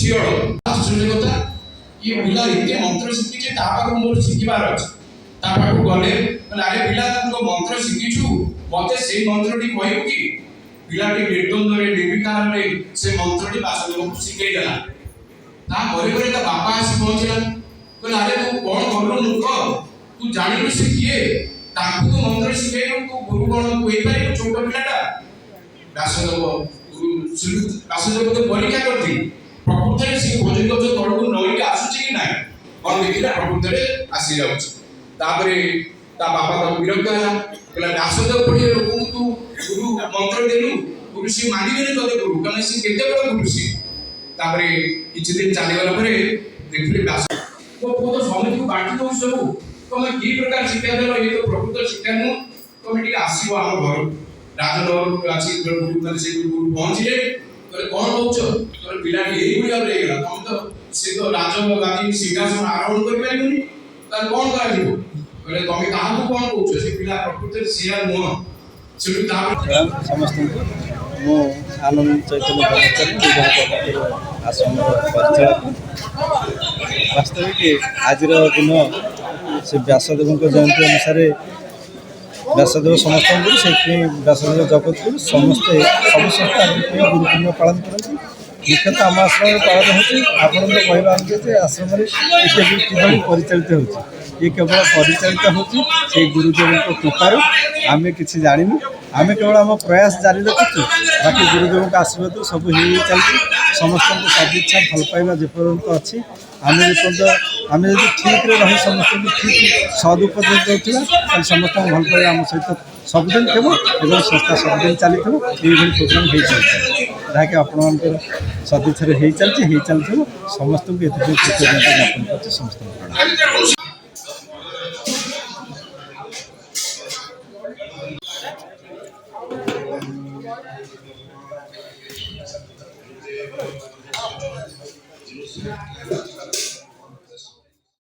ଶିଅଳ ଆସୁଛନ୍ତି କଥା ଇଏ ପିଲା ଏତେ ମନ୍ତ୍ର ଶିଖିଛି ତା ପାଖକୁ ମୋର ଶିଖିବାର ଅଛି। ତା ପାଖକୁ ଗଲେ କହିଲେ ଆରେ ପିଲା ତୁ ମନ୍ତ୍ର ଶିଖିଛୁ ମତେ ସେଇ ମନ୍ତ୍ରଟି କହିବୁ କି? ପିଲାଟି ନିର୍ଦ୍ୱନ୍ଦରେ ନିର୍ବିକାରରେ ସେ ମନ୍ତ୍ରଟି ବାସୁଦେବଙ୍କୁ ଶିଖେଇ ଦେଲା। ତାପରେ ପରେ ତା ବାପା ଆସି ପହଞ୍ଚିଲା କହିଲେ ଆରେ ତୁ କଣ କଲୁ ମୂର୍ଖ, ତୁ ଜାଣିଲୁ ସେ କିଏ? ତାଙ୍କୁ ତୁ ମନ୍ତ୍ର ଶିଖେଇଲୁ, ତୁ ଗୁରୁ କଣ କହିପାରିବୁ? ଛୋଟ ପିଲାଟା। ବାସୁଦେବ ତ ପରୀକ୍ଷା କରିଥିଲି ପ୍ରକୃତରେ ସେ ଭୋଜି ଗଛ ତଳକୁ ନଈକି ଆସୁଛି କି ନାହିଁ, କଣ ଦେଖିଲା ପ୍ରକୃତରେ ଆସି ଯାଉଛି। ତାପରେ ତା ବାପା ତାକୁ ବିରକ୍ତ ହେଲା, କହିଲା ବାସୁଦେବ ଭଳିଆ ଲୋକଙ୍କୁ ତୁ ଗୁରୁ ମନ୍ତ୍ର ଦେଲୁ, ଗୁରୁ ସିଏ ମାନିବେନି ତତେ ଗୁରୁ, କାରଣ ସିଏ କେତେ ବଡ଼ ଗୁରୁ ସିଏ। ତାପରେ କିଛି ଦିନ ଚାଲିଗଲା ପରେ ଦେଖିଲେ ବ୍ୟାସ ମୋ ପୁଅ ତ ସମସ୍ତଙ୍କୁ ବାଣ୍ଟି ଦଉଛି ସବୁ, ତମେ କି ପ୍ରକାର ଶିକ୍ଷା ଦେଲ, ଏ ତ ପ୍ରକୃତ ଶିକ୍ଷା ନୁହଁ, ତମେ ଟିକେ ଆସିବ ଆମ ଘରକୁ। ରାଜନଗରକୁ ଆସି ଗୁରୁ ସେ ଗୁରୁ ପହଞ୍ଚିଲେ, କହିଲେ କଣ କହୁଛ? କହିଲେ ପିଲାଟି ଏଇଭଳି ଭାବରେ ହେଇଗଲା, ତମେ ତ ସେ ତ ରାଜଗାଦି ସିଂହାସନ ଆରୋହଣ କରିପାରିବନି, ତାହେଲେ କଣ କରାଯିବ? କହିଲେ ତମେ କାହାକୁ କଣ କହୁଛ? ସେ ପିଲା ପ୍ରକୃତରେ ସିଆ ନୁହଁ। ସେଠୁ ତାପରେ ସମସ୍ତଙ୍କୁ ମୁଁ ଆନନ୍ଦ ଚୈତନ୍ୟ ବ୍ରହ୍ମଚାରୀ ବିବାହ କମିଟିର ଆଶ୍ରମର ପରିଚାଳକ। ବାସ୍ତବିକ ଆଜିର ଦିନ ସେ ବ୍ୟାସଦେବଙ୍କ ଜୟନ୍ତୀ ଅନୁସାରେ ବ୍ୟାସଦେବ ସମସ୍ତଙ୍କ ଗୁରୁ, ସେଥିପାଇଁ ବ୍ୟାସଦେବ ଜଗତଗୁରୁ ସମସ୍ତେ ସବୁ ସଂସ୍ଥା ଗୁରୁପୂର୍ଣ୍ଣ ପାଳନ କରନ୍ତି। ମୁଖ୍ୟତଃ ଆମ ଆଶ୍ରମରେ ପାଳନ ହେଉଛି, ଆପଣଙ୍କ କହିବା ଅନୁଯାୟୀ ଯେ ଆଶ୍ରମରେ କିଭଳି ପରିଚାଳିତ ହେଉଛି, ଇଏ କେବଳ ପରିଚାଳିତ ହେଉଛି ସେଇ ଗୁରୁଦେବଙ୍କ କୃପାରୁ। ଆମେ କିଛି ଜାଣିନୁ, ଆମେ କେବଳ ଆମ ପ୍ରୟାସ ଜାରି ରଖୁଛୁ, ବାକି ଗୁରୁଦେବଙ୍କ ଆଶୀର୍ବାଦ ସବୁ ହେଇ ଚାଲିଛି। ସମସ୍ତଙ୍କୁ ସଦିଚ୍ଛା ଭଲ ପାଇବା ଯେପର୍ଯ୍ୟନ୍ତ ଅଛି, ଆମେ ଯଦି ଠିକ୍ରେ ରହି ସମସ୍ତଙ୍କୁ ଠିକ୍ ସଦୁପଦେଶ ଦେଉଥିବା, ତାହେଲେ ସମସ୍ତଙ୍କୁ ଭଲ ପାଇବା ଆମ ସହିତ ସବୁଦିନ ଥିବ ଏବଂ ସଂସ୍ଥା ସବୁଦିନ ଚାଲିଥିବ। ଏଇଭଳି ପ୍ରୋଗ୍ରାମ୍ ହେଇ ଚାଲିଛି, ଯାହାକି ଆପଣମାନଙ୍କର ସଦିଚ୍ଛାରେ ହେଇ ଚାଲିଥିବ। ସମସ୍ତଙ୍କୁ ଏଥିପାଇଁ କୃତଜ୍ଞତା ଜ୍ଞାପନ କରୁଛି। ସମସ୍ତଙ୍କୁ ପ୍ରଣାମ।